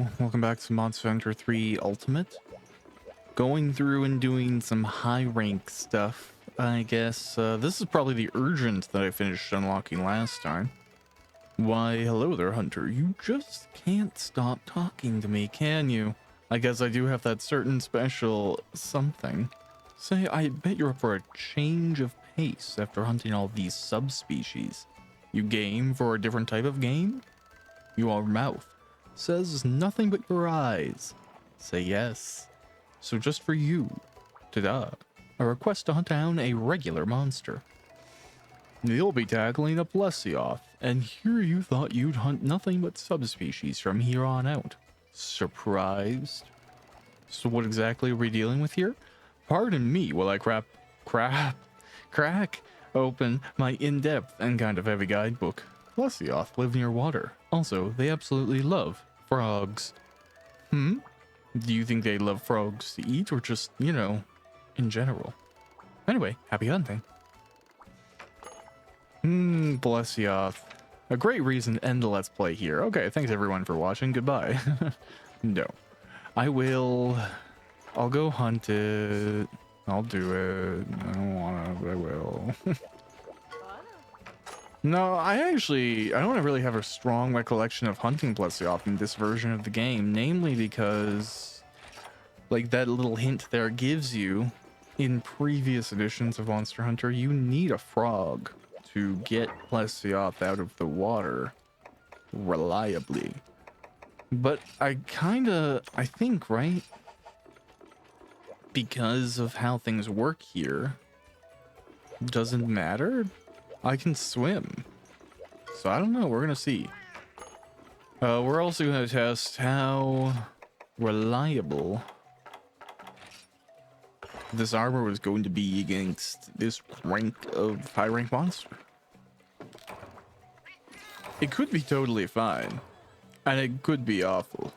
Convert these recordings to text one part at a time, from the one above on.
Hello, welcome back to Monster Hunter 3 Ultimate. Going through and doing some high rank stuff, I guess. This is probably the urgent that I finished unlocking last time. Why, hello there, Hunter. You just can't stop talking to me, can you? I guess I do have that certain special something. Say, I bet you're up for a change of pace after hunting all these subspecies. You game for a different type of game? Your mouth says nothing but your eyes say yes. So just for you, ta-da, a request to hunt down a regular monster. You'll be tackling a Plesioth, and here you thought you'd hunt nothing but subspecies from here on out. Surprised? So what exactly are we dealing with here? Pardon me while I crack open my in-depth and kind of heavy guidebook. Plesioth live near water. Also, they absolutely love frogs. Do you think they love frogs to eat or just, you know, in general? Anyway, happy hunting. Plesioth. A great reason to end the Let's Play here. Okay, thanks everyone for watching. Goodbye. No. I'll go hunt it. I'll do it. I don't wanna, but I will. No, I don't really have a strong recollection of hunting Plesioth in this version of the game, namely because, like, that little hint there gives you, in previous editions of Monster Hunter, you need a frog to get Plesioth out of the water reliably. But I think, right, because of how things work here, doesn't matter. I can swim. So I don't know, we're gonna see. We're also gonna test how reliable this armor was going to be against this rank of high rank monster. It could be totally fine, and it could be awful.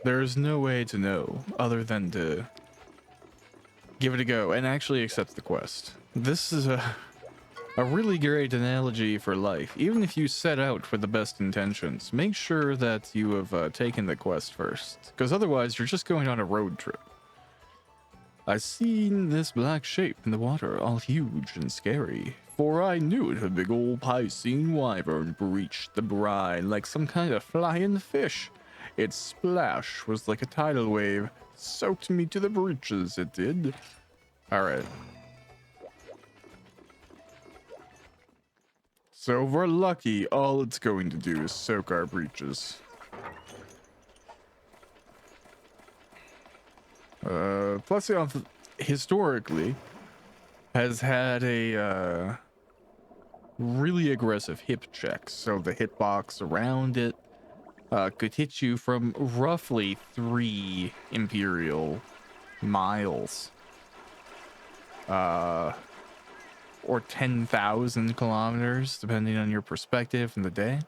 There's no way to know other than to give it a go and actually accept the quest. This is a really great analogy for life. Even if you set out with the best intentions, make sure that you have taken the quest first, because otherwise you're just going on a road trip. I seen this black shape in the water, all huge and scary, for I knew it a big old piscine wyvern breached the brine like some kind of flying fish. Its splash was like a tidal wave, soaked me to the breeches, it did. Alright. So if we're lucky, all it's going to do is soak our breeches. Plesioth historically has had a really aggressive hip check, so the hitbox around it could hit you from roughly 3 Imperial miles. Or 10,000 kilometers, depending on your perspective in the day.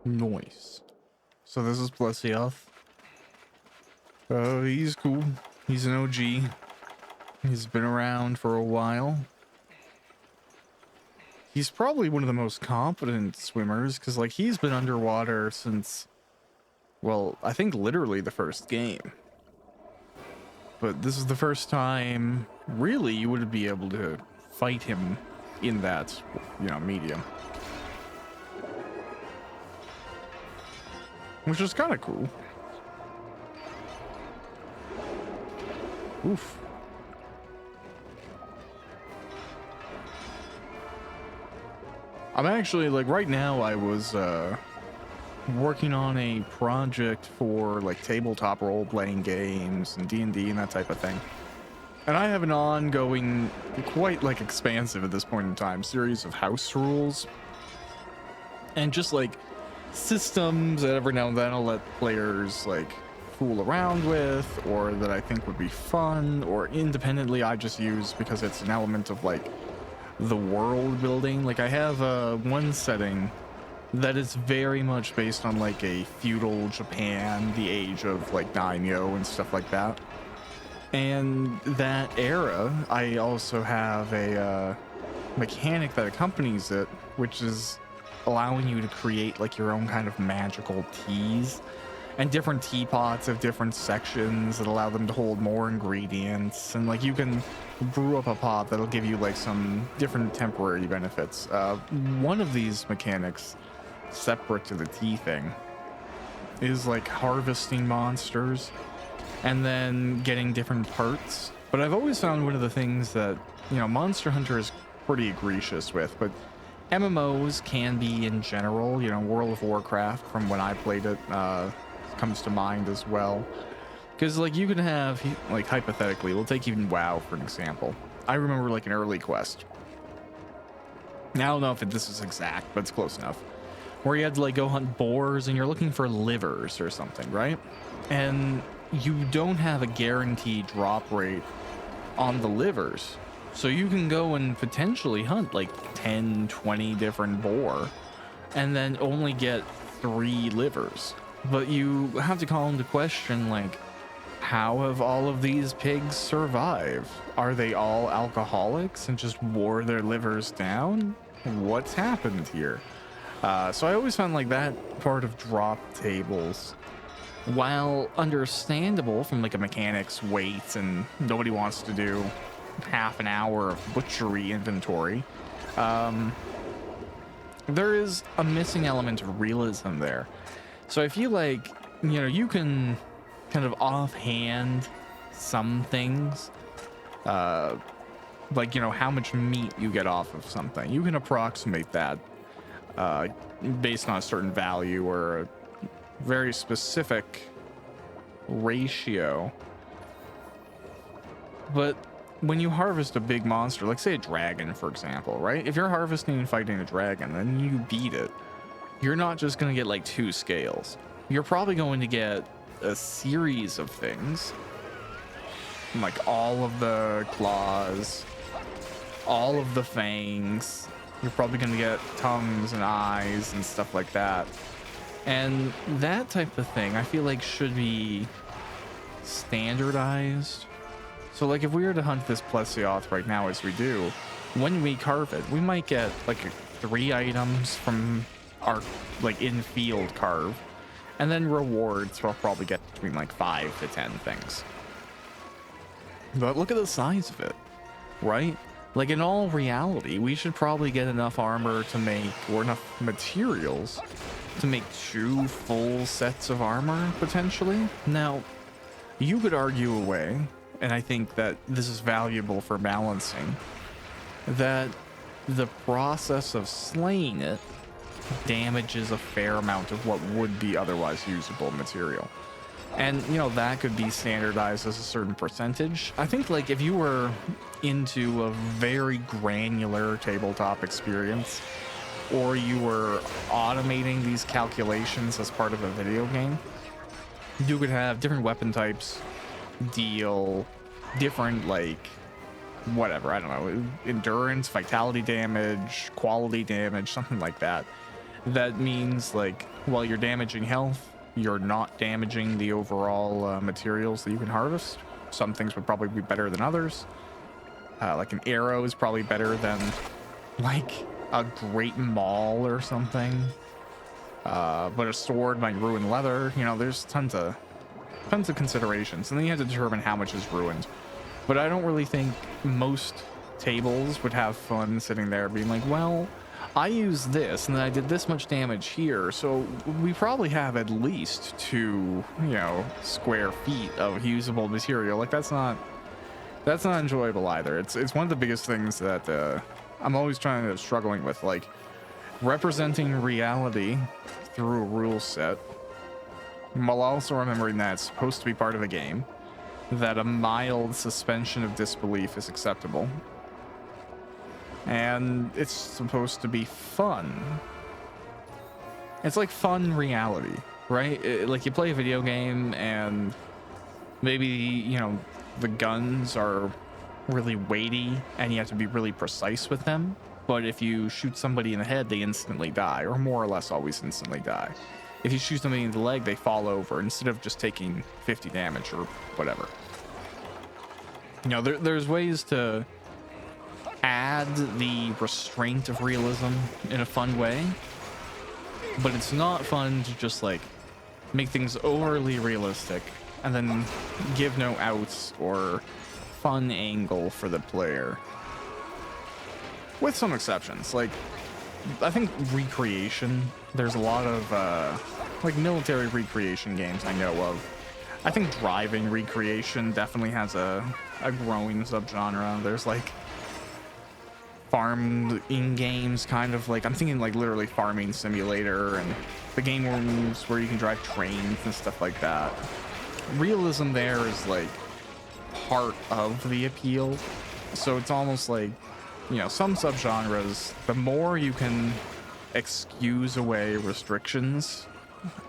Nice. So this is Plesioth. He's cool. He's an OG. He's been around for a while. He's probably one of the most competent swimmers, because, like, he's been underwater since, well, I think literally the first game. But this is the first time, really, you would be able to fight him in that, you know, medium. Which is kind of cool. Oof. I'm actually, like, right now I was working on a project for, like, tabletop role-playing games and D&D and that type of thing. And I have an ongoing, quite, like, expansive at this point in time, series of house rules. And just, like, systems that every now and then I'll let players, like, fool around with, or that I think would be fun, or independently I just use because it's an element of like the world building. Like I have one setting that is very much based on like a feudal Japan, the age of like daimyo and stuff like that. And that era, I also have a mechanic that accompanies it, which is allowing you to create like your own kind of magical teas, and different teapots of different sections that allow them to hold more ingredients, and like you can brew up a pot that'll give you like some different temporary benefits. One of these mechanics, separate to the tea thing, is like harvesting monsters and then getting different parts. But I've always found one of the things that, you know, Monster Hunter is pretty egregious with, but MMOs can be in general. You know, World of Warcraft, from when I played it, comes to mind as well. Because like you can have, like, hypothetically, we'll take even WoW for an example. I remember like an early quest. Now I don't know if this is exact, but it's close enough, where you had to like go hunt boars and you're looking for livers or something, right? And you don't have a guaranteed drop rate on the livers. So you can go and potentially hunt like 10, 20 different boar and then only get 3 livers. But you have to call into question, like, how have all of these pigs survived? Are they all alcoholics and just wore their livers down? What's happened here? So I always found like that part of drop tables, while understandable from like a mechanic's weight, and nobody wants to do half an hour of butchery inventory, there is a missing element of realism there. So I feel like, you know, you can kind of offhand some things, like, you know, how much meat you get off of something. You can approximate that based on a certain value or a very specific ratio. But when you harvest a big monster, like say a dragon, for example, right? If you're harvesting and fighting a dragon and you beat it, you're not just going to get like 2 scales. You're probably going to get a series of things, like all of the claws, all of the fangs. You're probably going to get tongues and eyes and stuff like that. And that type of thing, I feel like, should be standardized. So like if we were to hunt this Plesioth right now, as we do, when we carve it, we might get like 3 items from our like in-field carve, and then rewards we'll probably get between like 5 to 10 things. But look at the size of it, right? Like in all reality, we should probably get enough armor to make, or enough materials to make 2 full sets of armor, potentially. Now, you could argue away, and I think that this is valuable for balancing, that the process of slaying it damages a fair amount of what would be otherwise usable material. And, you know, that could be standardized as a certain percentage. I think, like, if you were into a very granular tabletop experience, or you were automating these calculations as part of a video game, you could have different weapon types deal different, like, whatever, I don't know, endurance, vitality damage, quality damage, something like that. That means, like, while you're damaging health, you're not damaging the overall materials that you can harvest. Some things would probably be better than others. Like an arrow is probably better than like a great maul or something. But a sword might ruin leather. You know, there's tons of considerations, and then you have to determine how much is ruined. But I don't really think most tables would have fun sitting there being like, well, I used this and then I did this much damage here, so we probably have at least 2, you know, square feet of usable material. Like that's not enjoyable either. It's one of the biggest things that I'm always struggling with, like representing reality through a rule set, while also remembering that it's supposed to be part of a game, that a mild suspension of disbelief is acceptable, and it's supposed to be fun. It's like fun reality. right? Like you play a video game and maybe, you know, the guns are really weighty and you have to be really precise with them. But if you shoot somebody in the head, they instantly die, or more or less always instantly die. If you shoot somebody in the leg, they fall over instead of just taking 50 damage or whatever. You know, there's ways to add the restraint of realism in a fun way, but it's not fun to just like make things overly realistic and then give no outs or fun angle for the player. With some exceptions, like I think recreation, there's a lot of like military recreation games I know of. I think driving recreation definitely has a growing subgenre. There's like farmed in games, kind of like, I'm thinking like literally Farming Simulator and the game rooms where you can drive trains and stuff like that. Realism there is like part of the appeal, so it's almost like, you know, some subgenres, the more you can excuse away restrictions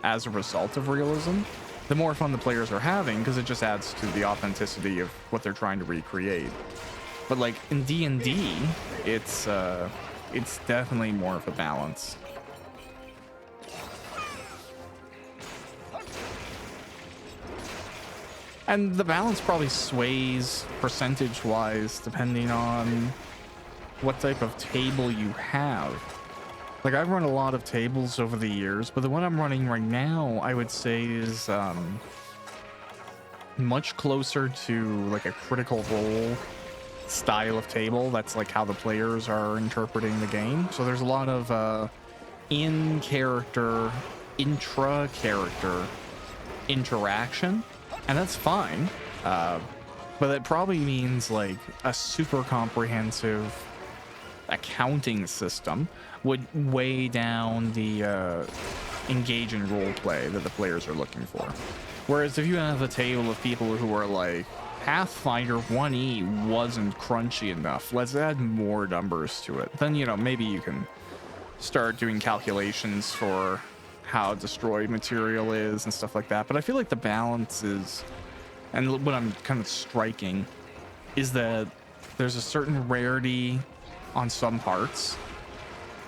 as a result of realism, the more fun the players are having, because it just adds to the authenticity of what they're trying to recreate. But like in D&D, it's definitely more of a balance. And the balance probably sways percentage-wise depending on what type of table you have. Like, I've run a lot of tables over the years, but the one I'm running right now, I would say is much closer to like a Critical Role style of table. That's like how the players are interpreting the game. So there's a lot of in-character, intra-character interaction, and that's fine. But it probably means like a super comprehensive accounting system would weigh down the engage in role play that the players are looking for. Whereas if you have a table of people who are like, Pathfinder 1E wasn't crunchy enough, let's add more numbers to it, then, you know, maybe you can start doing calculations for how destroyed material is and stuff like that. But I feel like the balance is, and what I'm kind of striking, is that there's a certain rarity on some parts.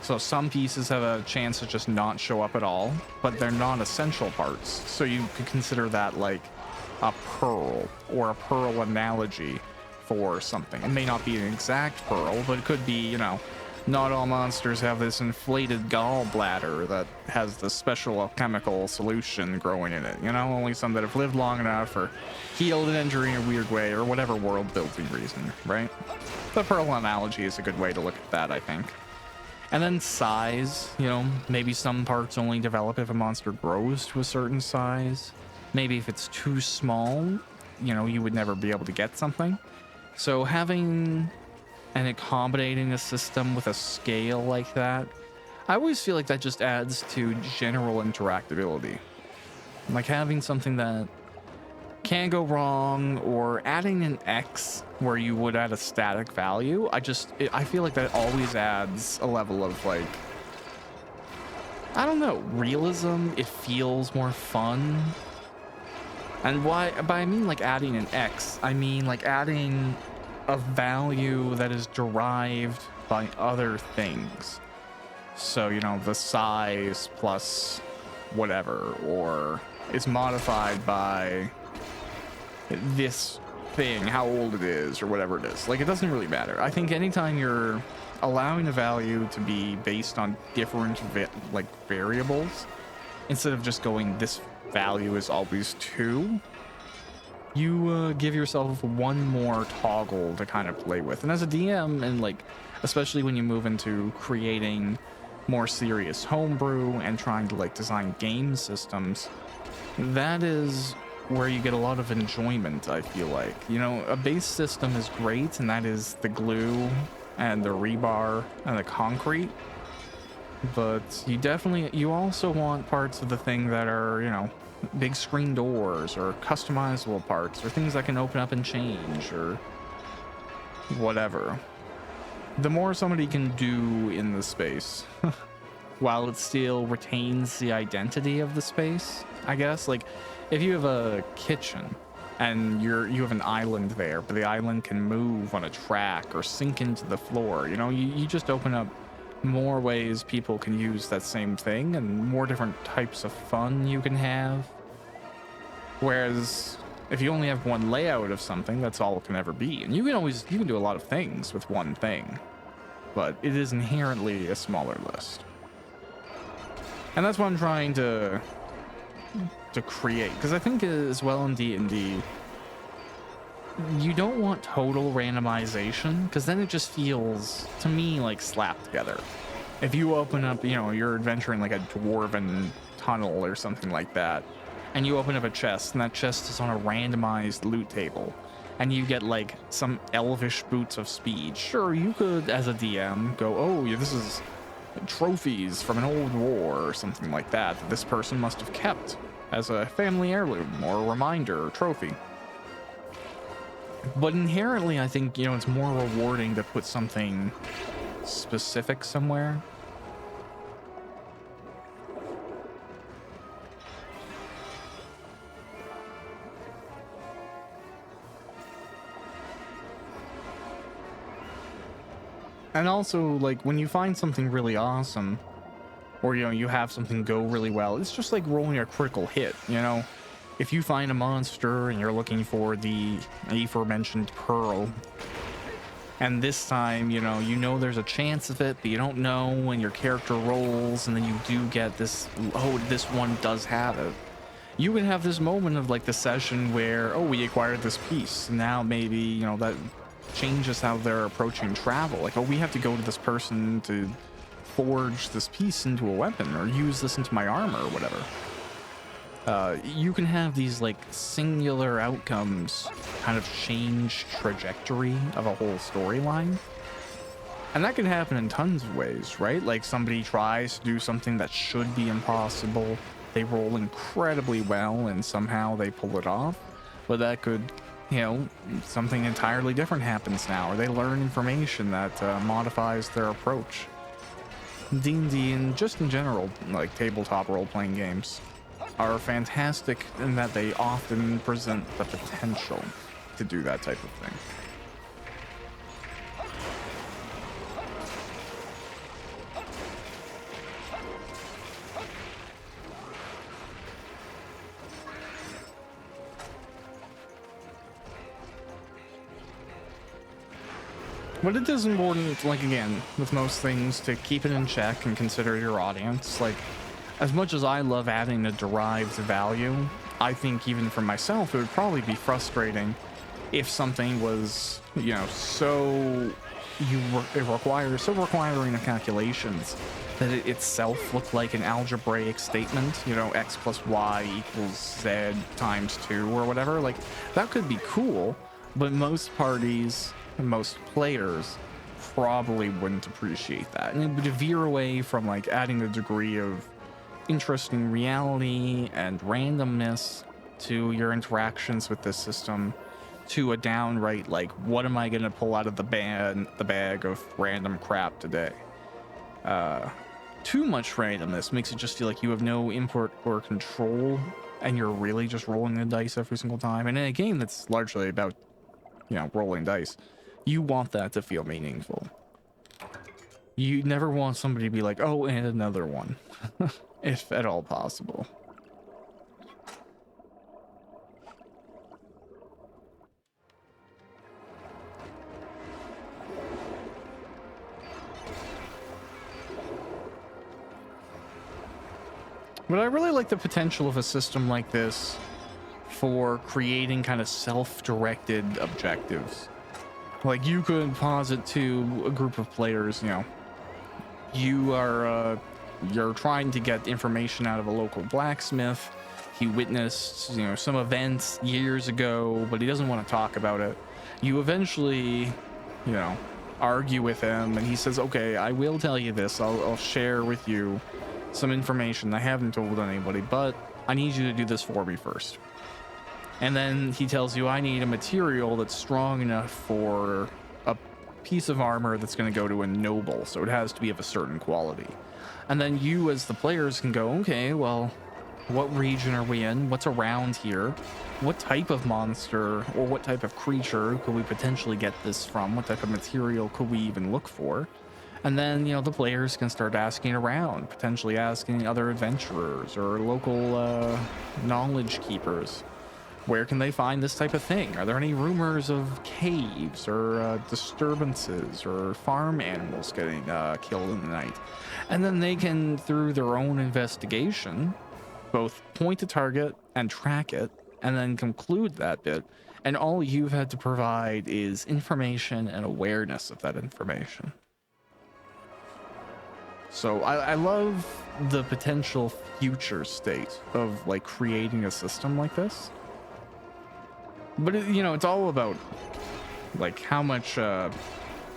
So some pieces have a chance to just not show up at all, but they're non-essential parts. So you could consider that like a pearl, or a pearl analogy for something. It may not be an exact pearl, but it could be, you know, not all monsters have this inflated gallbladder that has the special chemical solution growing in it. You know, only some that have lived long enough or healed an injury in a weird way, or whatever world building reason, right? The pearl analogy is a good way to look at that, I think. And then size, you know, maybe some parts only develop if a monster grows to a certain size. Maybe if it's too small, you know, you would never be able to get something. So having and accommodating a system with a scale like that, I always feel like that just adds to general interactability. Like having something that can go wrong, or adding an X where you would add a static value, I feel like that always adds a level of like, I don't know, realism. It feels more fun. And why, by I mean like adding an X, I mean like adding a value that is derived by other things. So, you know, the size plus whatever, or is modified by this thing, how old it is, or whatever it is. Like, it doesn't really matter. I think anytime you're allowing a value to be based on different variables, instead of just going this value is always 2, you give yourself one more toggle to kind of play with. And as a DM, and like especially when you move into creating more serious homebrew and trying to like design game systems, that is where you get a lot of enjoyment, I feel like. You know, a base system is great, and that is the glue and the rebar and the concrete, but you also want parts of the thing that are, you know, big screen doors or customizable parts or things that can open up and change or whatever. The more somebody can do in the space, while it still retains the identity of the space, I guess. Like, if you have a kitchen and you have an island there, but the island can move on a track or sink into the floor, you know, you just open up more ways people can use that same thing and more different types of fun you can have. Whereas if you only have one layout of something, that's all it can ever be. And you can do a lot of things with one thing, but it is inherently a smaller list. And that's what I'm trying to create, because I think as well in D&D, you don't want total randomization, because then it just feels to me like slapped together. If you open up, you know, you're adventuring like a dwarven tunnel or something like that, and you open up a chest, and that chest is on a randomized loot table, and you get like some elvish boots of speed. Sure, you could as a DM go, oh yeah, this is trophies from an old war or something like that this person must have kept as a family heirloom or a reminder or trophy. But inherently, I think, you know, it's more rewarding to put something specific somewhere. And also, like, when you find something really awesome, or, you know, you have something go really well, it's just like rolling a critical hit, you know? If you find a monster and you're looking for the aforementioned pearl, and this time, you know there's a chance of it, but you don't know when your character rolls, and then you do get this, oh, this one does have it. You can have this moment of like the session where, oh, we acquired this piece, and now maybe, you know, that changes how they're approaching travel. Like, oh, we have to go to this person to forge this piece into a weapon or use this into my armor or whatever. You can have these like singular outcomes kind of change trajectory of a whole storyline. And that can happen in tons of ways, right? Like somebody tries to do something that should be impossible. They roll incredibly well and somehow they pull it off. But that could, you know, something entirely different happens now, or they learn information that modifies their approach. D&D and just in general, like tabletop role-playing games, are fantastic in that they often present the potential to do that type of thing. But it is important, like, again, with most things, to keep it in check and consider your audience. Like, as much as I love adding a derived value, I think even for myself, it would probably be frustrating if something was, you know, requiring of calculations that it itself looked like an algebraic statement, you know, x plus y equals z times 2 or whatever. Like, that could be cool, but most parties and most players probably wouldn't appreciate that. And it would veer away from, like, adding a degree of interesting reality and randomness to your interactions with this system, to a downright, like, what am I gonna pull out of the bag of random crap today? Too much randomness makes it just feel like you have no input or control, and you're really just rolling the dice every single time. And in a game that's largely about, you know, rolling dice, you want that to feel meaningful. You never want somebody to be like, oh, and another one, if at all possible. But I really like the potential of a system like this for creating kind of self-directed objectives. Like, you could posit to a group of players, you know, you're trying to get information out of a local blacksmith. He witnessed, you know, some events years ago, but he doesn't want to talk about it. You eventually, you know, argue with him, and he says, okay, I will tell you this. I'll share with you some information I haven't told anybody, but I need you to do this for me first. And then he tells you, I need a material that's strong enough for a piece of armor that's going to go to a noble, so it has to be of a certain quality. And then you as the players can go, okay, well, what region are we in? What's around here? What type of monster or what type of creature could we potentially get this from? What type of material could we even look for? And then, the players can start asking around, potentially asking other adventurers or local knowledge keepers. Where can they find this type of thing? Are there any rumors of caves or disturbances or farm animals getting killed in the night? And then they can, through their own investigation, both point a target and track it, and then conclude that bit. And all you've had to provide is information and awareness of that information. So I love the potential future state of like creating a system like this. But it's all about like how much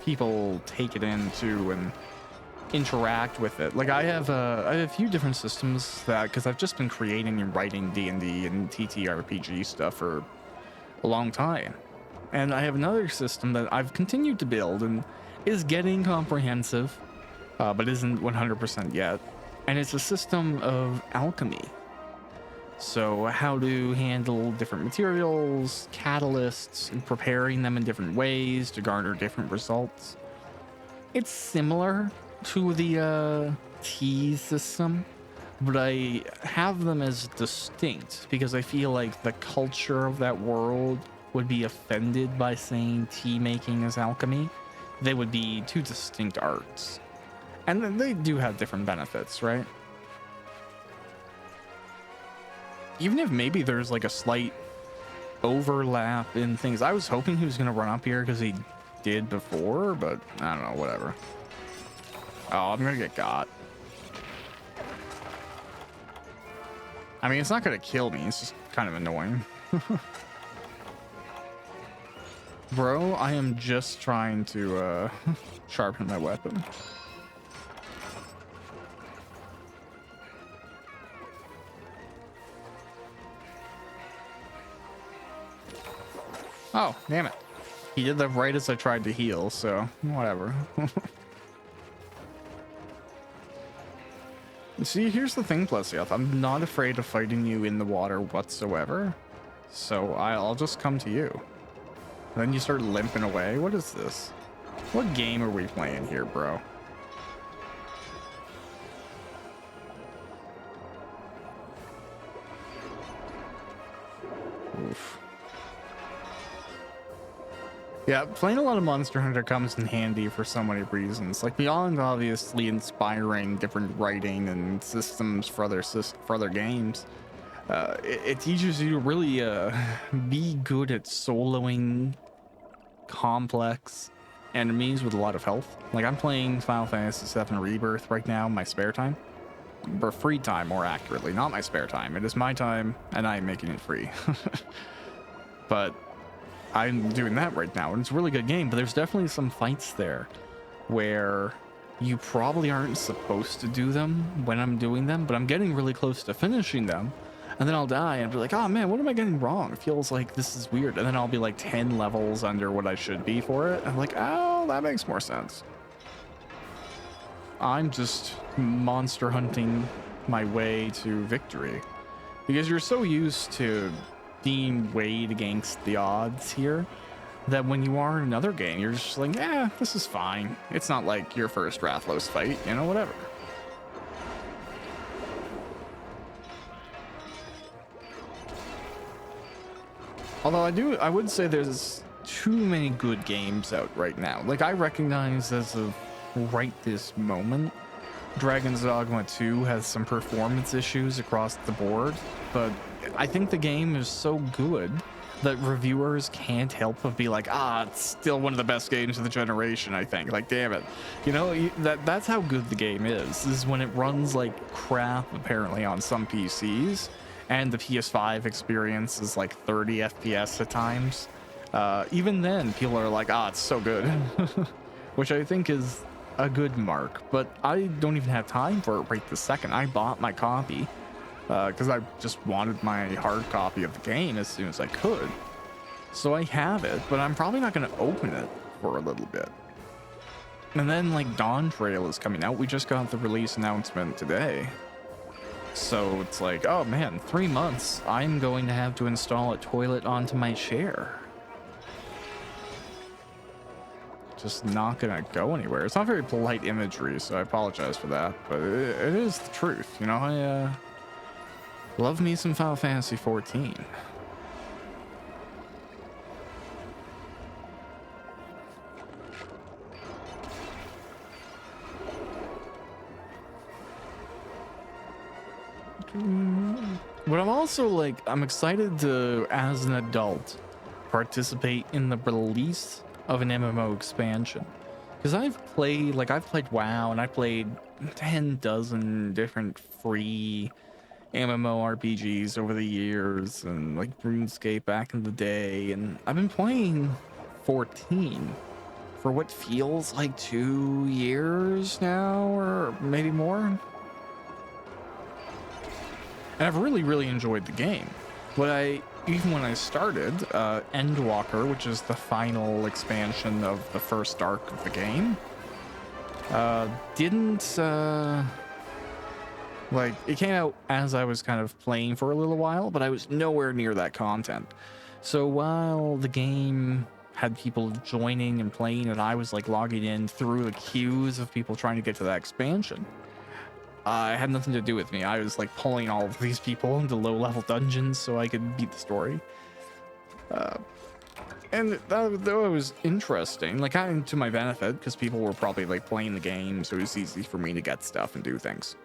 people take it into and interact with it. Like I have a few different systems that, because I've just been creating and writing D&D and TTRPG stuff for a long time, and I have another system that I've continued to build and is getting comprehensive, but isn't 100% yet, and it's a system of alchemy. So how to handle different materials, catalysts, and preparing them in different ways to garner different results. It's similar to the tea system, but I have them as distinct because I feel like the culture of that world would be offended by saying tea making is alchemy. They would be two distinct arts. And then they do have different benefits, right? Even if maybe there's like a slight overlap in things. I was hoping he was going to run up here because he did before, but I don't know, whatever. Oh, I'm going to get got. I mean, it's not going to kill me. It's just kind of annoying. Bro, I am just trying to sharpen my weapon. Oh, damn it. He did that right as I tried to heal, so whatever. See, here's the thing, Plesioth. I'm not afraid of fighting you in the water whatsoever. So I'll just come to you. Then you start limping away. What is this? What game are we playing here, bro? Oof. Yeah, playing a lot of Monster Hunter comes in handy for so many reasons. Like, beyond obviously inspiring different writing and systems for other games, it teaches you to really be good at soloing complex enemies with a lot of health. Like, I'm playing Final Fantasy VII Rebirth right now in my spare time. Or free time, more accurately. Not my spare time. It is my time, and I'm making it free. But I'm doing that right now, and it's a really good game, but there's definitely some fights there where you probably aren't supposed to do them when I'm doing them, but I'm getting really close to finishing them, and then I'll die and be like, oh man, what am I getting wrong? It feels like this is weird, and then I'll be like 10 levels under what I should be for it. I'm like, oh, that makes more sense. I'm just monster hunting my way to victory, because you're so used to being weighed against the odds here that when you are in another game, you're just like, yeah, this is fine. It's not like your first Rathlos fight, whatever. Although I would say there's too many good games out right now. Like, I recognize as of right this moment, Dragon's Dogma 2 has some performance issues across the board, but I think the game is so good that reviewers can't help but be like, it's still one of the best games of the generation, I think. Like, damn it. That's how good the game is when it runs like crap, apparently, on some PCs, and the PS5 experience is like 30 FPS at times. Even then, people are like, it's so good. Which I think is a good mark, but I don't even have time for it right this second. I bought my copy because I just wanted my hard copy of the game as soon as I could. So I have it, but I'm probably not going to open it for a little bit. And then like Dawn Trail is coming out. We just got the release announcement today. So it's like, oh man, 3 months. I'm going to have to install a toilet onto my chair. Just not gonna go anywhere. It's not very polite imagery, so I apologize for that. But it is the truth. You know, I love me some Final Fantasy 14. But I'm also like, I'm excited to, as an adult, participate in the release of an MMO expansion. Because I've played WoW, and I played 10 dozen different free MMORPGs over the years, and like RuneScape back in the day, and I've been playing 14 for what feels like 2 years now, or maybe more. And I've really enjoyed the game. But even when I started, Endwalker, which is the final expansion of the first arc of the game, like, it came out as I was kind of playing for a little while, but I was nowhere near that content. So while the game had people joining and playing, and I was like logging in through the queues of people trying to get to that expansion, it had nothing to do with me. I was like pulling all of these people into low-level dungeons so I could beat the story. And that was interesting, like kind of to my benefit, because people were probably like playing the game, so it was easy for me to get stuff and do things.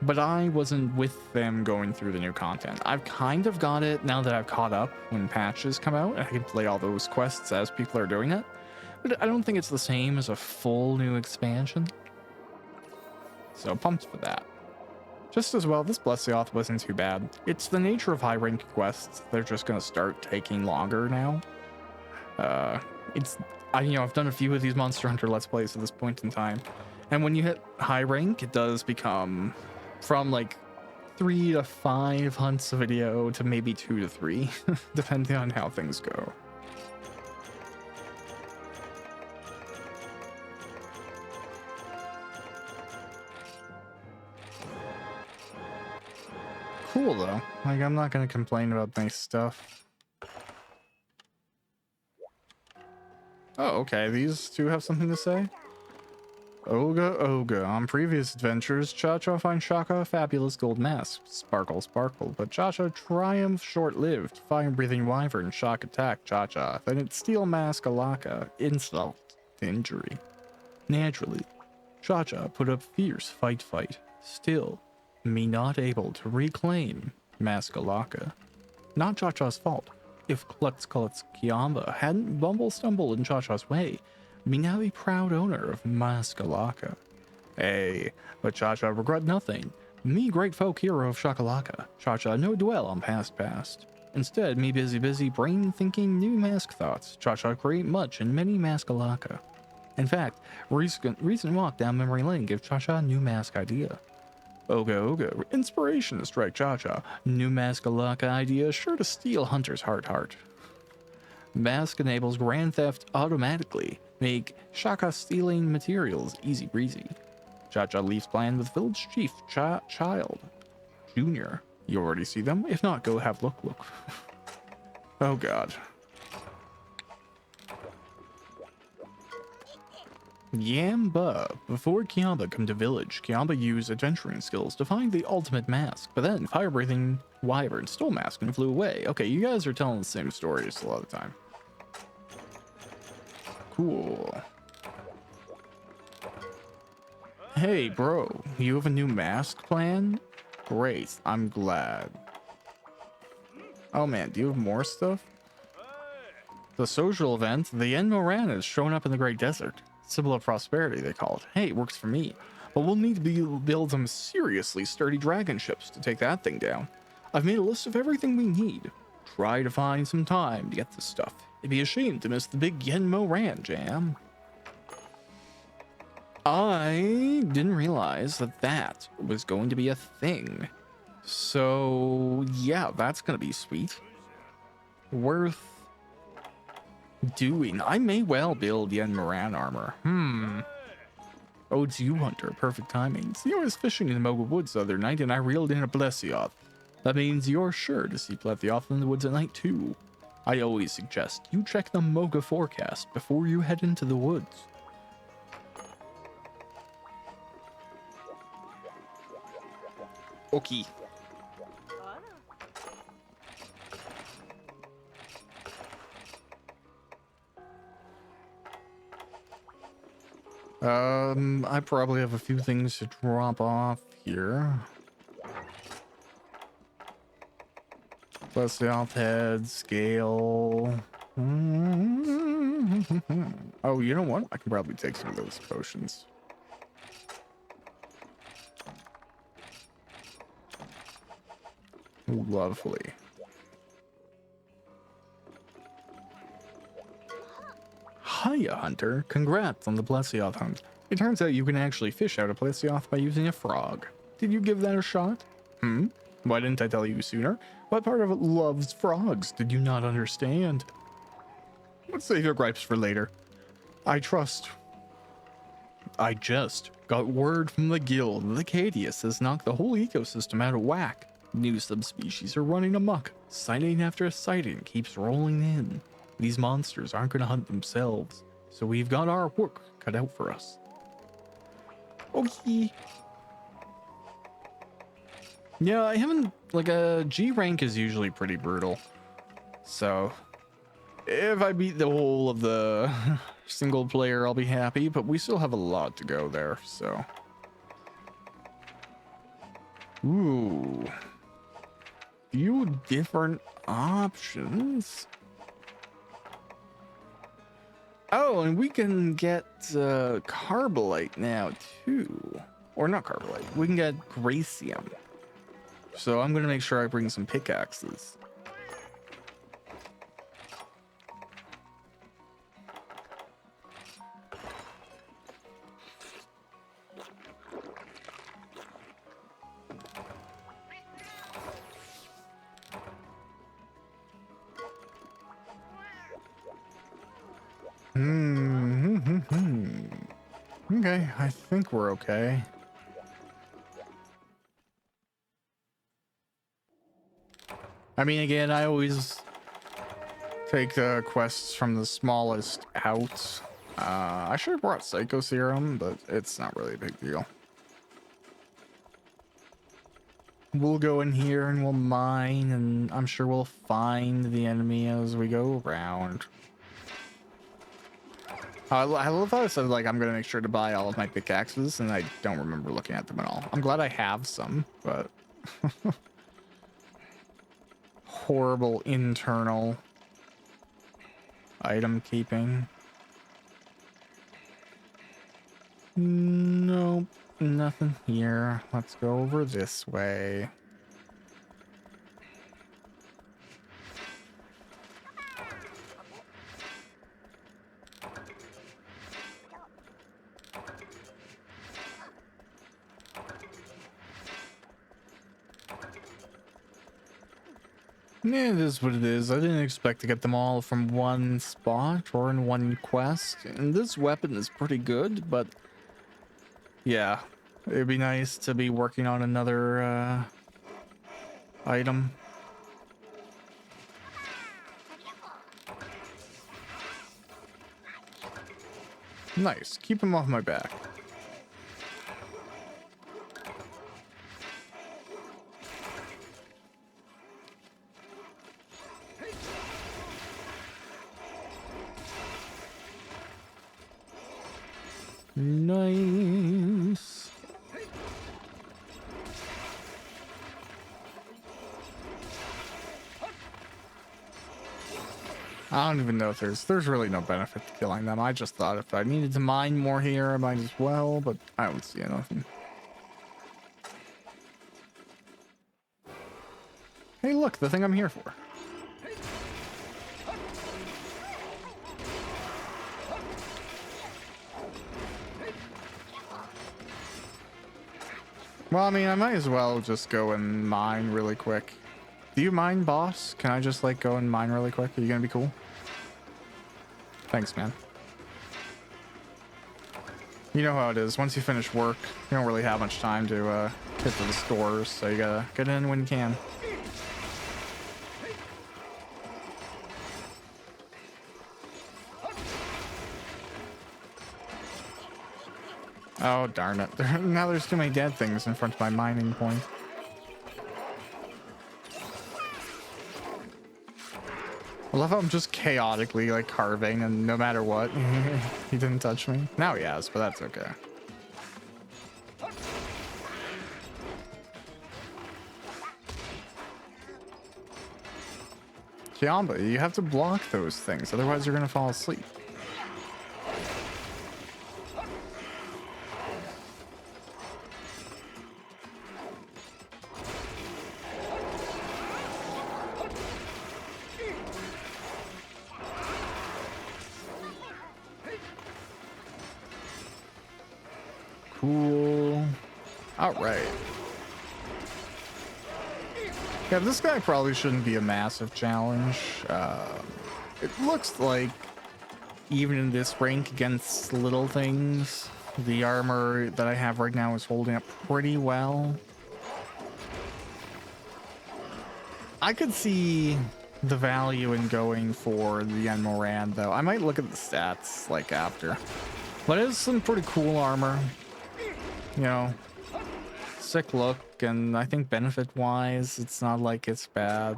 But I wasn't with them going through the new content. I've kind of got it now that I've caught up when patches come out, and I can play all those quests as people are doing it. But I don't think it's the same as a full new expansion. So pumped for that. Just as well, this Bless the Auth wasn't too bad. It's the nature of high rank quests. They're just going to start taking longer now. I've done a few of these Monster Hunter Let's Plays at this point in time. And when you hit high rank, it does become from like 3 to 5 hunts a video to maybe 2 to 3, depending on how things go. Cool though. Like, I'm not gonna complain about nice stuff. Oh, okay. These two have something to say. Oga. On previous adventures, Cha-Cha finds Shaka a fabulous gold mask. Sparkle. But Cha-Cha triumph short-lived. Fire-breathing wyvern shock attack Cha-Cha. Then its steel mask Alaka. Insult to injury. Naturally, Cha-Cha put up fierce fight. Still, me not able to reclaim Mask Alaka. Not Cha-Cha's fault. If Klutz Kiamba hadn't stumbled in Cha-Cha's way, me now be proud owner of Mask Alaka. Hey, but Cha-Cha regret nothing. Me great folk hero of Shakalaka. Cha-Cha no dwell on past. Instead, me busy brain thinking new mask thoughts. Cha-Cha create much and many Mask Alaka. In fact, recent walk down memory lane give Cha-Cha new mask idea. Oga, inspiration to strike Cha-Cha. New Mask Alaka idea sure to steal Hunter's heart. Mask enables grand theft automatically. Make Shaka stealing materials easy breezy. Cha-Cha leaves plan with village chief Child. Junior. You already see them? If not, go have look. Oh god. Yamba. Before Kiamba come to village, Kiamba used adventuring skills to find the ultimate mask, but then fire-breathing wyvern stole mask and flew away. Okay, you guys are telling the same stories a lot of the time. Cool. Hey, bro, you have a new mask plan? Great, I'm glad. Oh man, do you have more stuff? The social event, the Yen Moran has shown up in the Great Desert. Symbol of prosperity, they call it. Hey, it works for me. But we'll need to build some seriously sturdy dragon ships to take that thing down. I've made a list of everything we need. Try to find some time to get this stuff. It'd be a shame to miss the big Yen Moran jam. I didn't realize that was going to be a thing. So, yeah, that's going to be sweet. Worth Doing? I may well build Yen Moran armor. Oh, it's you, Hunter. Perfect timing. See, I was fishing in the Moga Woods the other night and I reeled in a Plesioth. That means you're sure to see Plesioth in the woods at night too. I always suggest you check the Moga forecast before you head into the woods. Okay. I probably have a few things to drop off here. Plus the off head, scale. Oh, you know what? I can probably take some of those potions. Lovely. Hiya, Hunter. Congrats on the Plesioth hunt. It turns out you can actually fish out a Plesioth by using a frog. Did you give that a shot? Why didn't I tell you sooner? What part of it loves frogs did you not understand? Let's save your gripes for later. I just got word from the guild that Cadius has knocked the whole ecosystem out of whack. New subspecies are running amok. Sighting after sighting keeps rolling in. These monsters aren't going to hunt themselves, so we've got our work cut out for us. Okay. Yeah, I haven't, like, a G rank is usually pretty brutal. So, if I beat the whole of the single player, I'll be happy, but we still have a lot to go there, so. Ooh. Few different options. Oh, and we can get Carbolite now, too. Or not Carbolite. We can get Gracium. So I'm going to make sure I bring some pickaxes. Okay, I think we're okay. I mean, again, I always take quests from the smallest out. I should have brought Psycho Serum, but it's not really a big deal. We'll go in here and we'll mine, and I'm sure we'll find the enemy as we go around. I love how I said, like, I'm going to make sure to buy all of my pickaxes, and I don't remember looking at them at all. I'm glad I have some, but... horrible internal item keeping. Nope, nothing here. Let's go over this way. Yeah, it is what it is. I didn't expect to get them all from one spot or in one quest. And this weapon is pretty good, but yeah, it'd be nice to be working on another item. Nice. Keep him off my back. Nice. I don't even know if there's really no benefit to killing them. I just thought if I needed to mine more here, I might as well, but I don't see anything. Hey, look, the thing I'm here for. Well, I mean, I might as well just go and mine really quick. Do you mine, boss? Can I just, like, go and mine really quick? Are you gonna be cool? Thanks, man. You know how it is. Once you finish work, you don't really have much time to get to the stores, so you gotta get in when you can. Oh, darn it. Now there's too many dead things in front of my mining point. I love how I'm just chaotically like carving, and no matter what, he didn't touch me. Now he has, but that's okay. Kiamba, you have to block those things, otherwise you're gonna fall asleep. Cool. All right. Yeah, this guy probably shouldn't be a massive challenge. It looks like even in this rank against little things, the armor that I have right now is holding up pretty well. I could see the value in going for the Enmoran, though. I might look at the stats like after. But it is some pretty cool armor. You know, sick look, and I think benefit wise it's not like it's bad.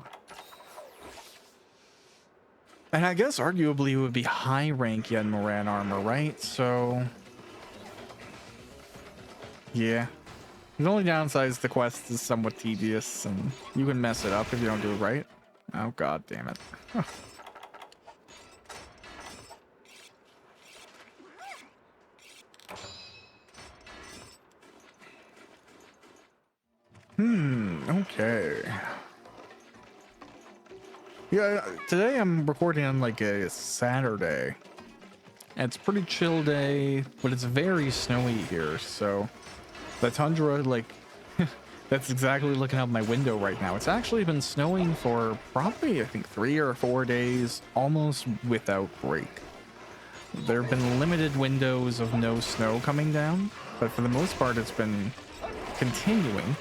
And I guess arguably it would be high rank Yenmoran armor, right? So yeah, the only downside is the quest is somewhat tedious and you can mess it up if you don't do it right. Oh god damn it. Okay. Yeah, today I'm recording on like a Saturday. And it's a pretty chill day, but it's very snowy here, so the tundra, like, that's exactly looking out my window right now. It's actually been snowing for probably, I think, 3 or 4 days, almost without break. There have been limited windows of no snow coming down, but for the most part, it's been continuing.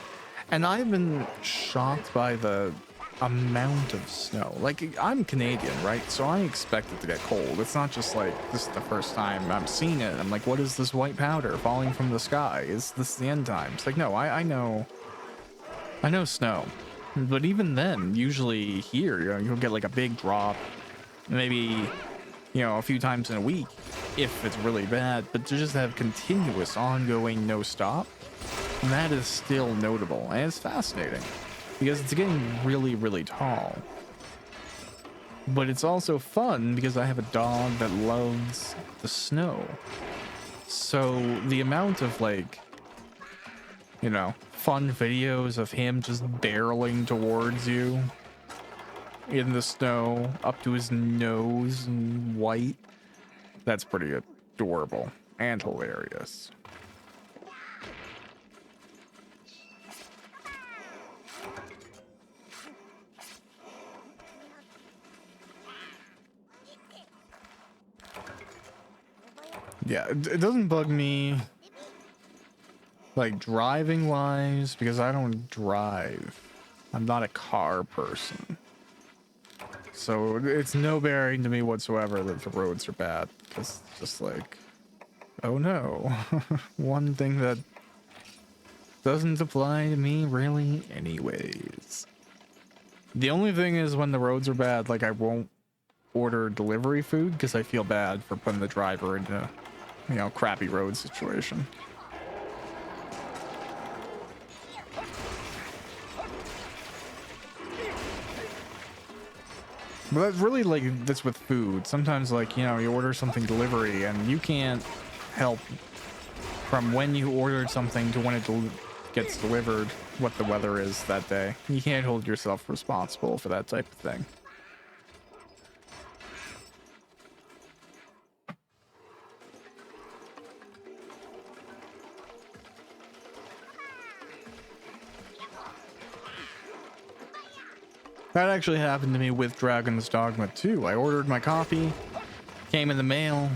And I've been shocked by the amount of snow. Like, I'm Canadian, right? So I expect it to get cold. It's not just like, this is the first time I'm seeing it. I'm like, what is this white powder falling from the sky? Is this the end times? Like, no, I know snow. But even then, usually here, you know, you'll get like a big drop, maybe, you know, a few times in a week, if it's really bad. But to just have continuous, ongoing, no stop, that is still notable, and it's fascinating because it's getting really, really tall. But it's also fun because I have a dog that loves the snow. So the amount of, like, you know, fun videos of him just barreling towards you in the snow up to his nose and white, that's pretty adorable and hilarious. Yeah, it doesn't bug me, like, driving wise, because I don't drive. I'm not a car person. So it's no bearing to me whatsoever that the roads are bad, because it's just like, oh no. One thing that doesn't apply to me really anyways. The only thing is when the roads are bad, like, I won't order delivery food because I feel bad for putting the driver into, you know, crappy road situation. But that's really like this with food. Sometimes, like, you know, you order something delivery and you can't help from when you ordered something to when it gets delivered what the weather is that day. You can't hold yourself responsible for that type of thing. That actually happened to me with Dragon's Dogma 2. I ordered my copy, came in the mail,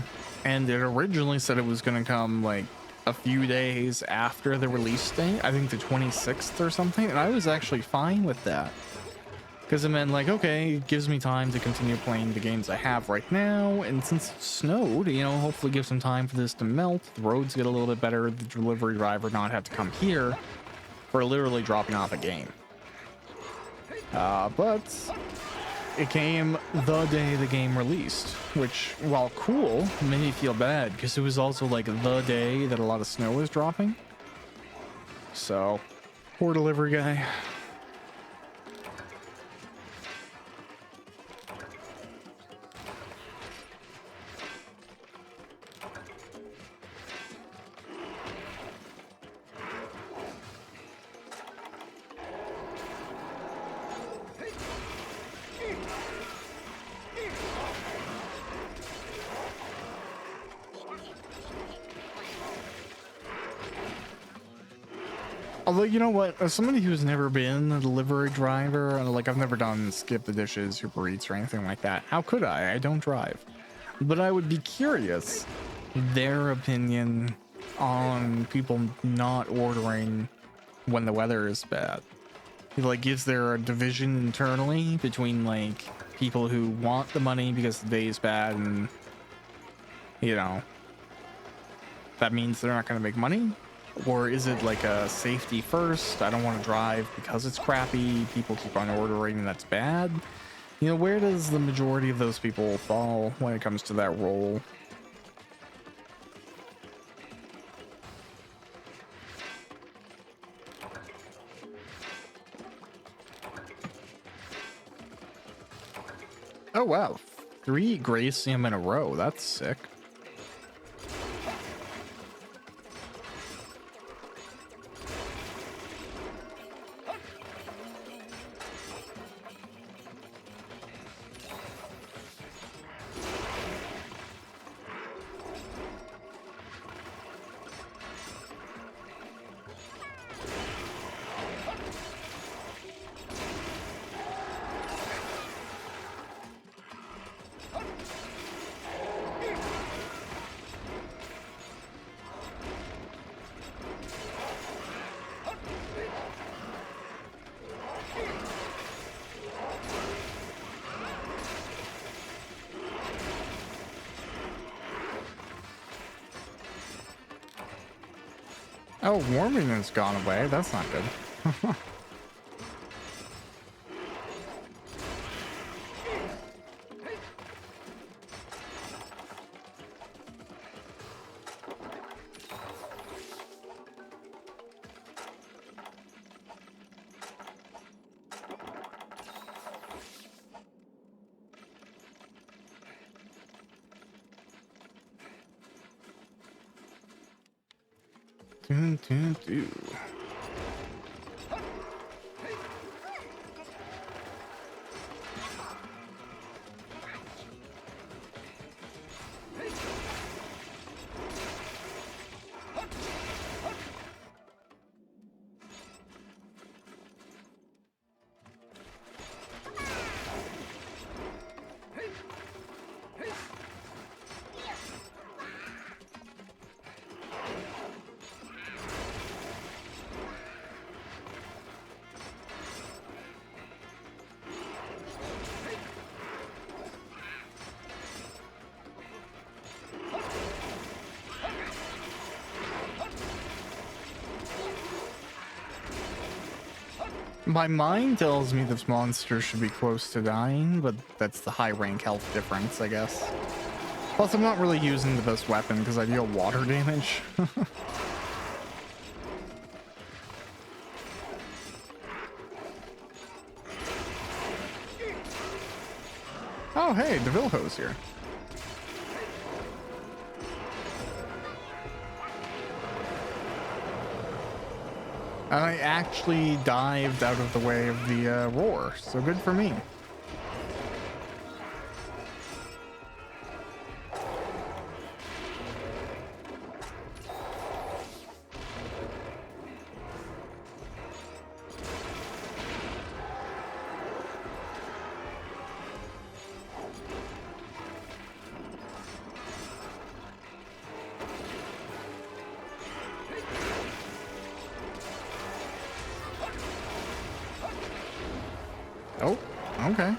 and it originally said it was going to come like a few days after the release date. I think the 26th or something. And I was actually fine with that, because it meant like, okay, it gives me time to continue playing the games I have right now. And since it snowed, you know, hopefully give some time for this to melt, the roads get a little bit better, the delivery driver not have to come here for literally dropping off a game. But it came the day the game released, which, while cool, made me feel bad because it was also like the day that a lot of snow was dropping. So, poor delivery guy. Although, you know what, as somebody who's never been a delivery driver, and like I've never done skip the dishes, Uber Eats, or anything like that, how could I? I don't drive. But I would be curious their opinion on people not ordering when the weather is bad. Like, is there a division internally between like people who want the money because the day is bad and, you know, that means they're not going to make money? Or is it like a safety first? I don't want to drive because it's crappy. People keep on ordering and that's bad. You know, where does the majority of those people fall when it comes to that role? Oh, wow. 3 Gracium in a row. That's sick. Oh, warming has gone away. That's not good. Do. My mind tells me this monster should be close to dying, but that's the high rank health difference, I guess. Plus, I'm not really using the best weapon because I deal water damage. Oh, hey, DeVilho's here. And I actually dived out of the way of the roar, so good for me. Okay.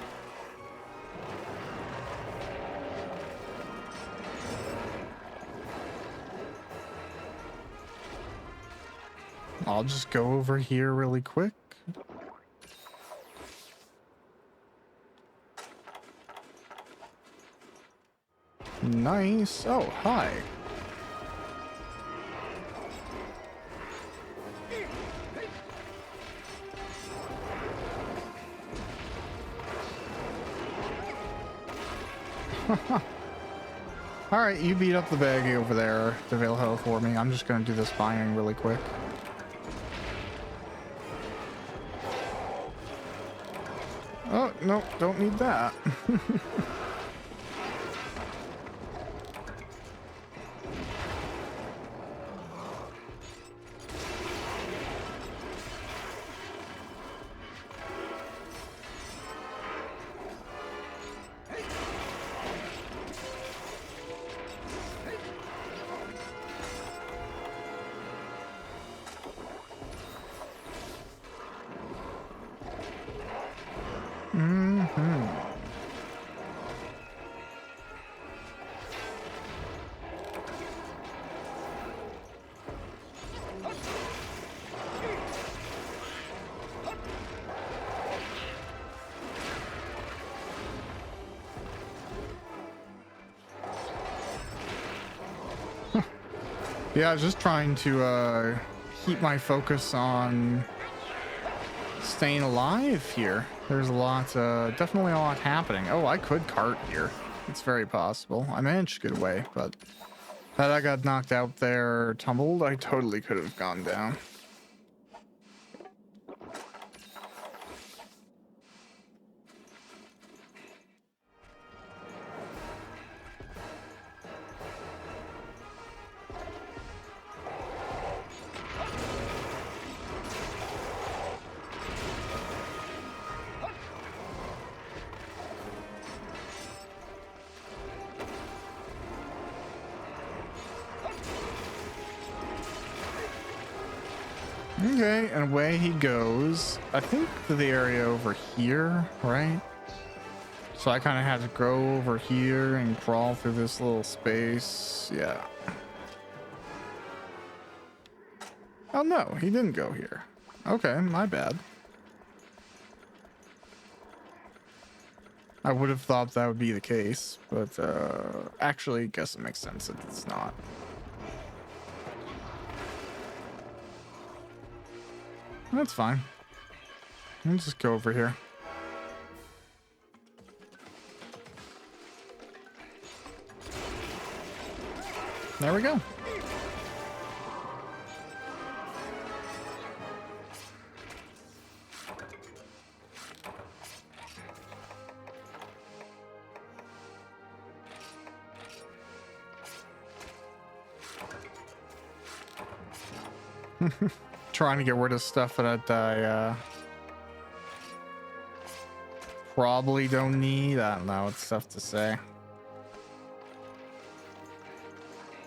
I'll just go over here really quick. Nice. Oh, hi. All right, you beat up the baggie over there, Devilho, for me. I'm just gonna do this buying really quick. Oh, no, don't need that. Yeah, just trying to keep my focus on staying alive here. There's a lot, definitely a lot happening. Oh, I could cart here. It's very possible. I managed to get away, but had I got knocked out there, tumbled, I totally could have gone down. Okay, and away he goes. I think to the area over here, right? So I kind of had to go over here and crawl through this little space. Yeah. Oh no, he didn't go here. Okay, my bad. I would have thought that would be the case, but actually, I guess it makes sense that it's not. That's fine. I'll just go over here. There we go. Trying to get rid of stuff that I probably don't need. I don't know. It's tough to say.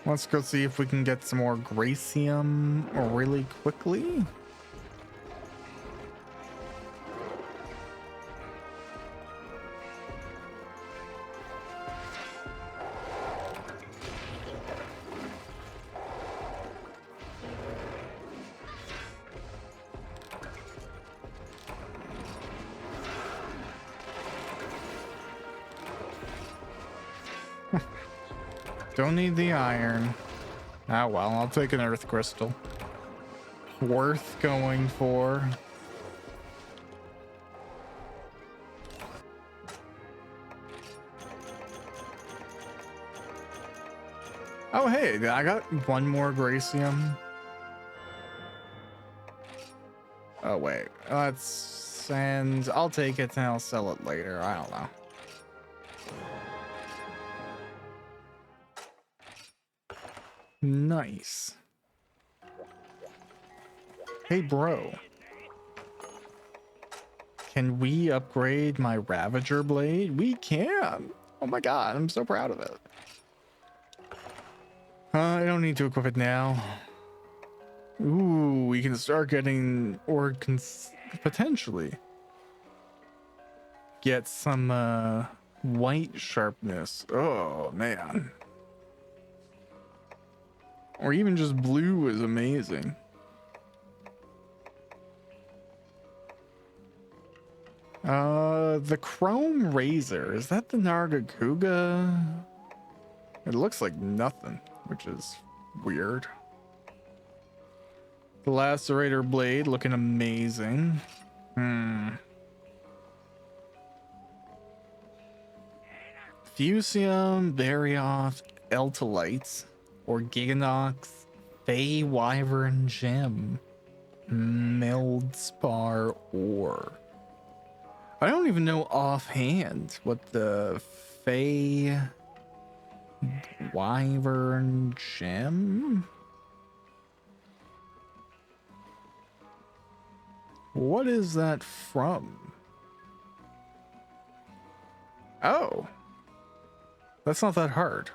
Let's go see if we can get some more Gracium really quickly. Don't need the iron. Ah, well, I'll take an earth crystal. Worth going for. Oh, hey, I got one more Gracium. Oh, wait. Let's send... I'll take it and I'll sell it later. I don't know. Nice. Hey, bro. Can we upgrade my Ravager blade? We can. Oh my god, I'm so proud of it. I don't need to equip it now. Ooh, we can start getting, or potentially get some white sharpness. Oh man. Or even just blue is amazing. The chrome razor, is that the Nargacuga? It looks like nothing, which is weird. The lacerator blade looking amazing. Fusium, Barioth, Eltalites, or Giganox, Fey Wyvern Gem, Meldspar Ore. I don't even know offhand what the Fey Wyvern Gem. What is that from? Oh, that's not that hard.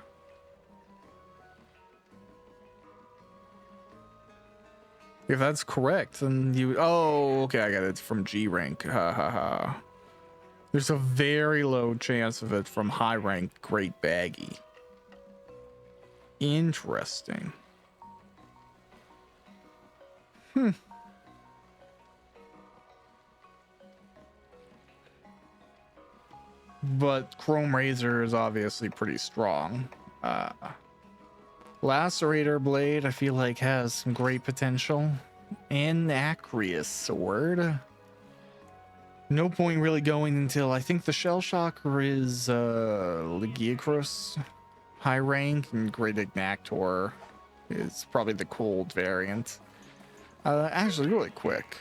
If that's correct, then you... Oh, okay, I got it. It's from G rank. Ha ha ha. There's a very low chance of it from high rank Great Baggy. Interesting. But Chrome Razor is obviously pretty strong. Lacerator Blade, I feel like, has some great potential. Anacreous Sword. No point really going until I think the Shell Shocker is Legiacrus, high rank, and Great Ignactor is probably the cold variant. Actually, really quick.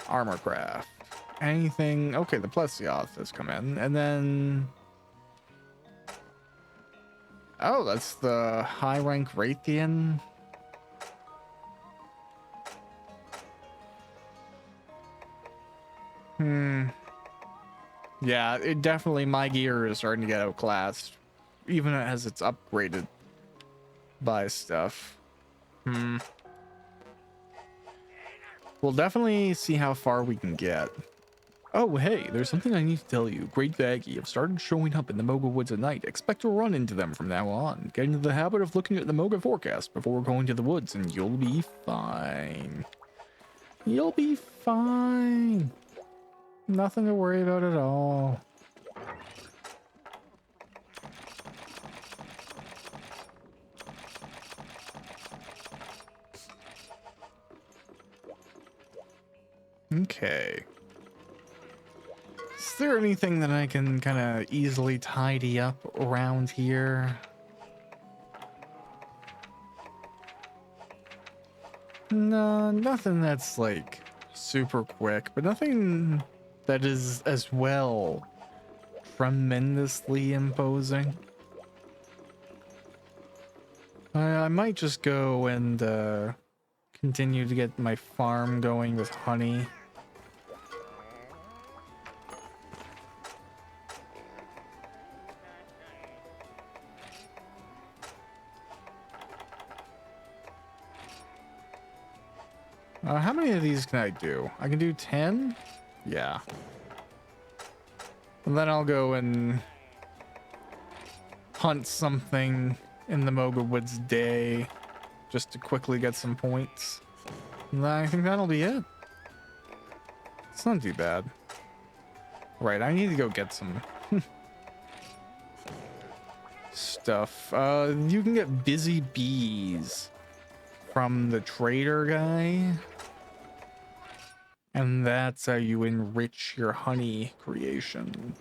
Armorcraft. Anything... Okay, the Plesioth has come in. And then... Oh, that's the high rank Raytheon. Yeah, it definitely, my gear is starting to get outclassed, even as it's upgraded by stuff. We'll definitely see how far we can get. Oh, hey, there's something I need to tell you. Great Baggy have started showing up in the Moga Woods at night. Expect to run into them from now on. Get into the habit of looking at the Moga forecast before going to the woods, and you'll be fine. You'll be fine. Nothing to worry about at all. Okay. Is there anything that I can kind of easily tidy up around here? No, nothing that's like super quick, but nothing that is as well tremendously imposing. I might just go and continue to get my farm going with honey. How many of these can I do? I can do 10? Yeah. And then I'll go and hunt something in the Moga Woods day just to quickly get some points. And I think that'll be it. It's not too bad. Right, I need to go get some stuff. You can get busy bees from the trader guy. And that's how you enrich your honey creation.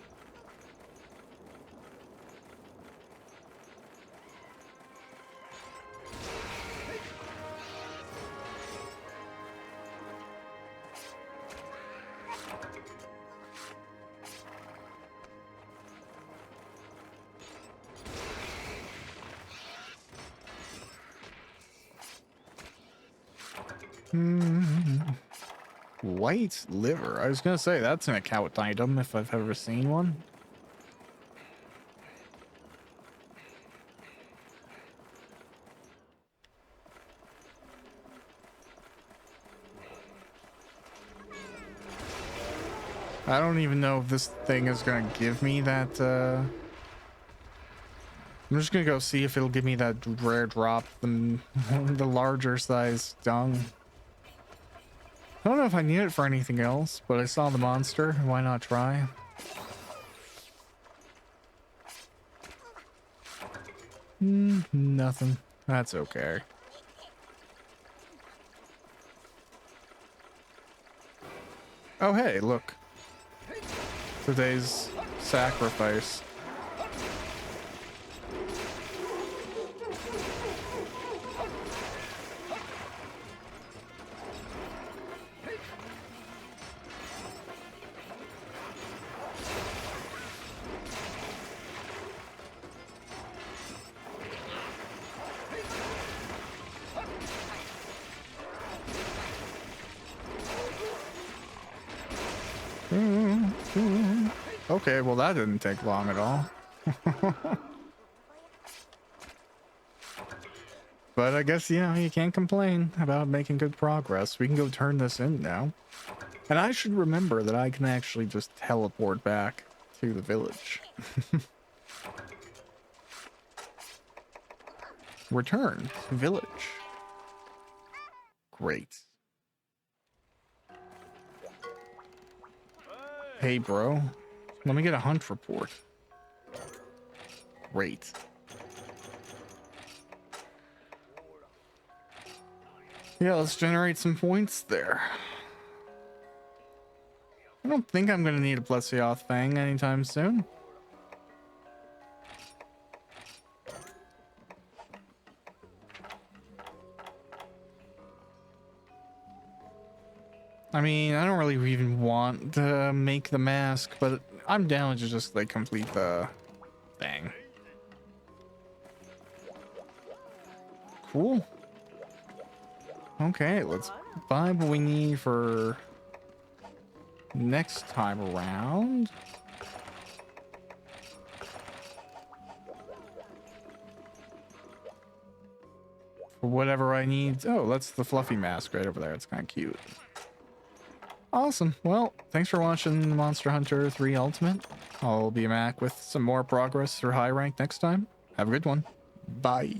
White liver. I was gonna say that's an account item if I've ever seen one. I don't even know if this thing is gonna give me that, I'm just gonna go see if it'll give me that rare drop, the larger size dung. I don't know if I need it for anything else, but I saw the monster. Why not try? Nothing. That's okay. Oh, hey, look. Today's sacrifice. Okay, well that didn't take long at all. But I guess, you know, you can't complain about making good progress. We can go turn this in now. And I should remember that I can actually just teleport back to the village. Return to village. Great. Hey, bro. Let me get a hunt report. Great. Yeah, let's generate some points there. I don't think I'm going to need a Plesioth Fang anytime soon. I mean, I don't really even want to make the mask, but I'm down to just, like, complete the thing. Cool. Okay, let's buy what we need for next time around. For whatever I need. Oh, that's the fluffy mask right over there. It's kind of cute. Awesome. Well, thanks for watching Monster Hunter 3 Ultimate. I'll be back with some more progress through high rank next time. Have a good one. Bye.